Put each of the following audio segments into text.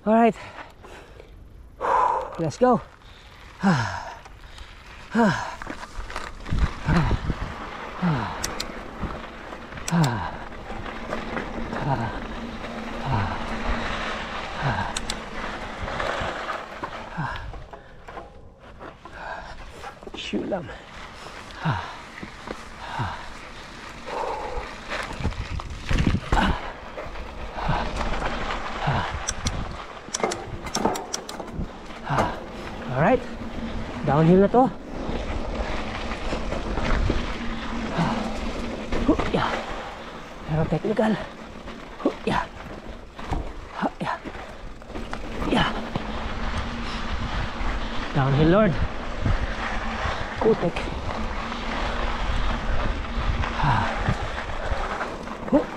All right. Let's go. Shulam. Alright, downhill na to. Yeah. Pero technical. Yeah. Yeah. Yeah. Downhill, Lord. Kutek.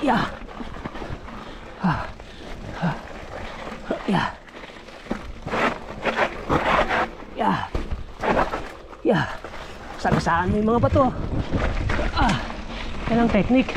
Yeah. Yeah. Yeah. Yeah. Sagasaan mo yung mga bato. Yan ang technique.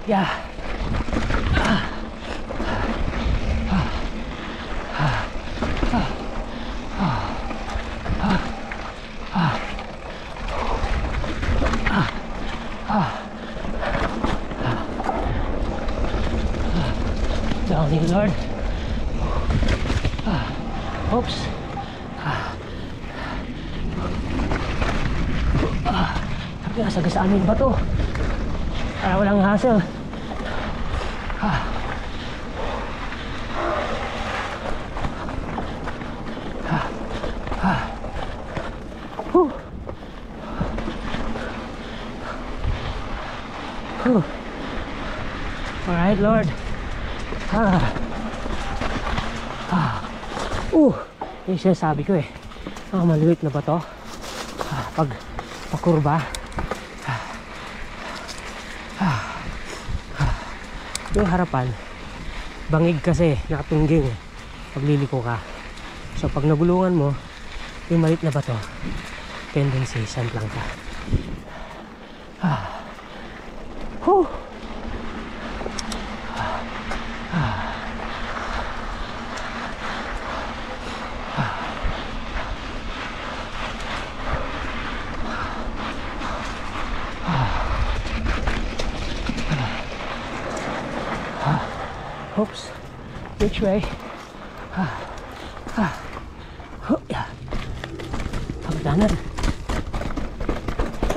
Yeah. Downhill, Lord. Oops. Sagasaan yung bato para walang hassle. Alright, Lord. Yung sinasabi ko eh, maliit na bato pag pakurba. Yung harapan bangig kasi, nakatungging pag liliko ka. So pag nagulungan mo yung maliit na bato, tendency samplang ka. Oops, which way? Yeah. Pagdanan.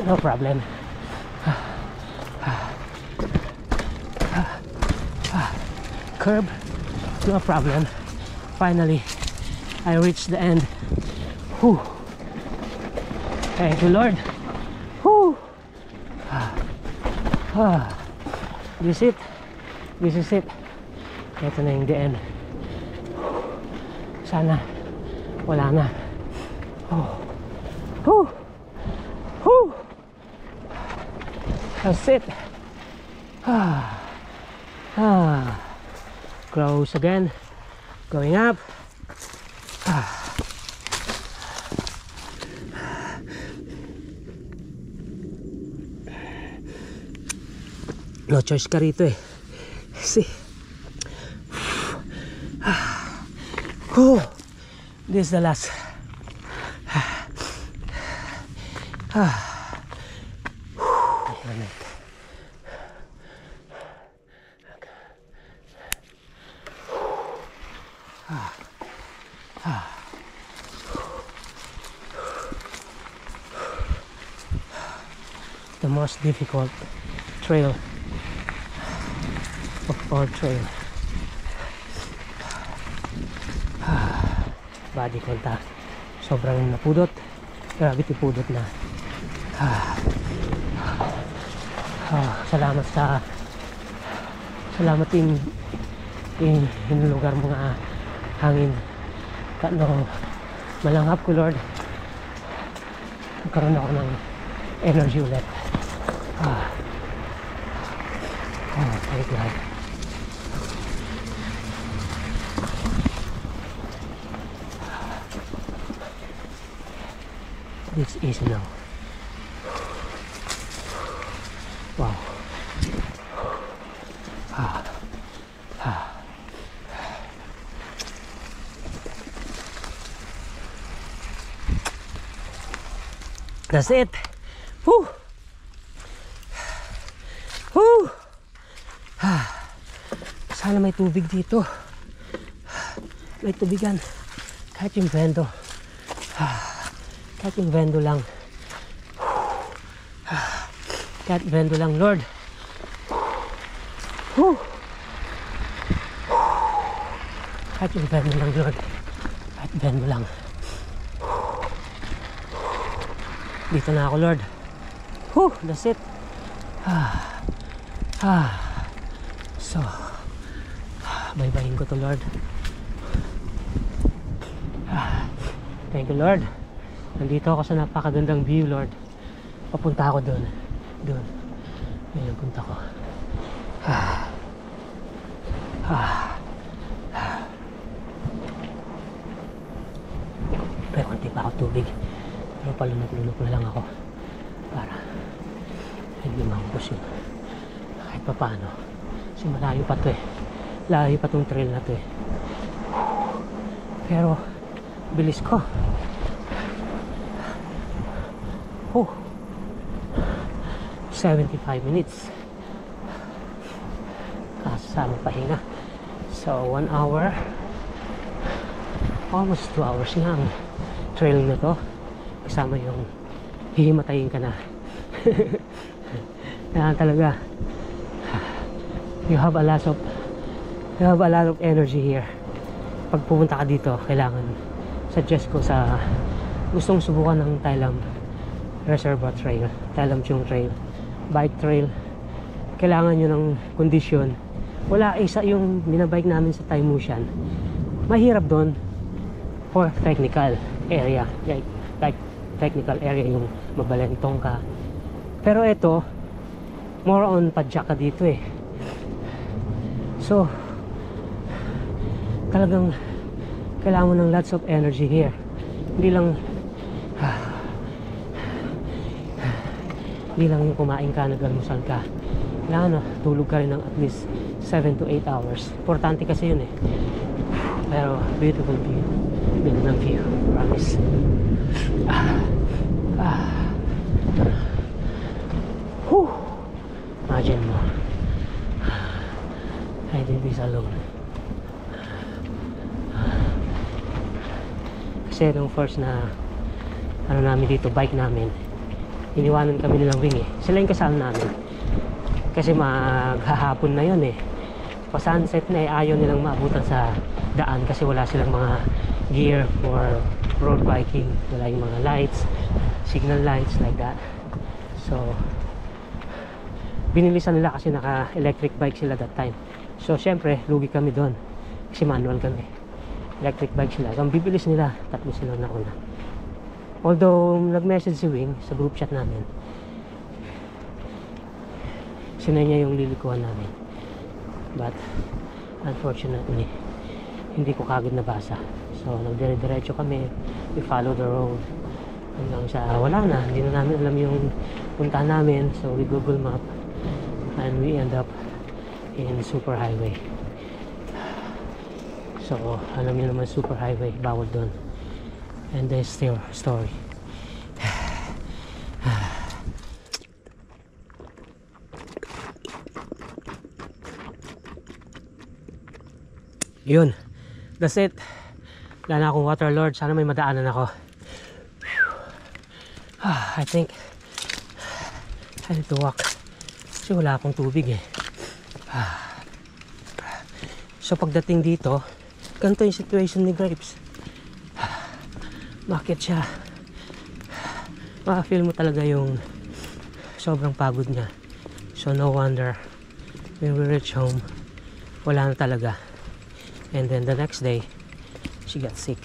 No problem. Curb. No problem. Finally, I reached the end. Whew. Thank you, Lord. Whew. This is it. This is it. Ito na yung the end. Sana wala na. That's it. Close again. Going up. No choice ka rito eh. See. This is the last. The most difficult trail of all trail. Body contact. Sobrang napudot. Gravity pudot na. Salamat din hinulugar mga hangin. Kano malanghap ko, Lord. Nagkaroon ako ng energy ulit. Thank God. It's easy now. Wow. That's it. Whew. Whew. Sana may tubig dito. May tubigan. Kahit yung vendo. Kahit yung vendo lang. Kahit vendo lang, Lord. Whew. Kahit yung vendo lang, Lord. Kahit vendo lang. Dito na ako, Lord. Whew, that's it. So, bye-byein ko to, Lord. Thank you, Lord. Nandito ako sa napakagandang view, Lord. Papunta ako doon. Doon. Yun yung punta ko. Pero konti pa ako tubig. Pero palunok-lunok na lang ako para hindi maubos yun kahit pa paano. Kasi malayo pa to eh. Layo pa tong trail na to eh. Pero bilis ko. 75 minutes kasama pahinga. So 1 hour, almost 2 hours nga ang trail na to, kasama yung hihimatayin ka na. Kaya talaga you have a lot of energy here. Pag pumunta ka dito, kailangan, suggest ko sa gustong subukan ng Thailam Reservoir Trail, Thailam Chung Trail, bike trail, kailangan nyo ng kondisyon. Wala isa yung binabike namin sa Thai Mushan. Mahirap doon for technical area, like technical area, yung mabalentong ka. Pero ito more on padyak ka dito eh. So talagang kailangan mo ng lots of energy here. Hindi lang yung kumain ka, nag-almusal ka. Kailangan tulog ka rin ng at least 7 to 8 hours. Importante kasi yun eh. Pero beautiful view. Ganda ng view, promise. Imagine mo, I did this alone. Kasi nung first na ano namin dito, bike namin, iniwanan kami nilang wing eh. Sila yung kasama namin. Kasi maghahapon na yun eh. Pa sunset na eh, ayaw nilang maabutan sa daan kasi wala silang mga gear for road biking. Wala yung mga lights, signal lights like that. So binilisan nila kasi naka electric bike sila that time. So syempre lugi kami doon kasi manual kami. Electric bike sila. So ang bibilis nila, tatlo sila na una. Although nag-message si Wing sa group chat namin, sinay niya yung lilikuan namin, but unfortunately hindi ko kagad nabasa. So nagdire-diretso kami, we follow the road hanggang sa wala na, hindi na namin alam yung puntahan namin. So we Google map and we end up in super highway. So alam niyo naman, super highway bawal doon. And there's still story. Yun, that's it. Wala na akong water, Lord. Sana may madaanan ako. I think I need to walk kasi wala akong tubig eh. So pagdating dito, ganito yung situation ni Grapes. Bakit siya? Feel mo talaga yung sobrang pagod niya. So no wonder when we reach home, wala na talaga. And then the next day, she got sick.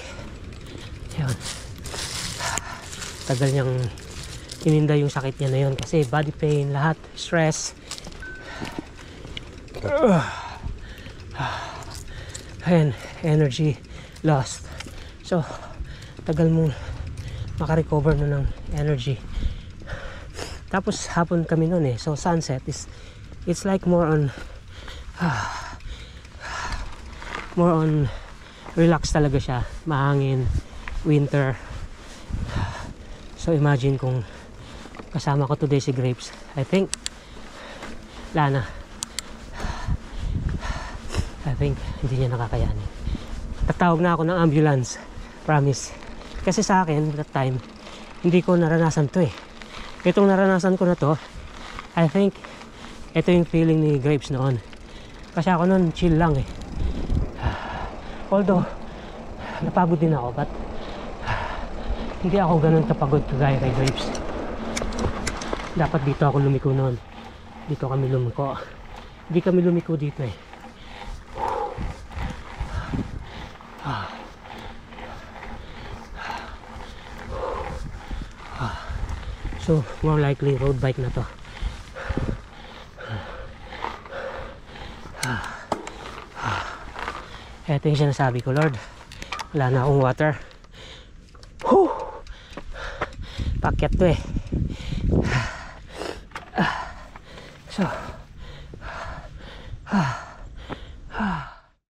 Yun. Tagal niyang ininda yung sakit niya na yun kasi body pain, lahat, stress. And energy lost. So tagal mong makarecover na ng energy. Tapos hapon kami noon eh, so sunset is, it's like more on relax talaga siya, mahangin, winter. So imagine kung kasama ko today si Grapes, I think wala na. I think hindi niya nakakayanin. Tatawag na ako ng ambulance, promise. Kasi sa akin that time hindi ko naranasan to eh. Itong naranasan ko na to, I think ito yung feeling ni Grapes noon. Kasi ako noon chill lang eh. Although napagod din ako, but hindi ako ganun kapagod kagaya kay Grapes. Dapat dito ako lumiko noon. Dito kami lumiko. Hindi kami lumiko dito eh. So more likely road bike na to. Ito yung sinasabi ko, Lord, wala na akong water. Whew! Pakyat to eh. So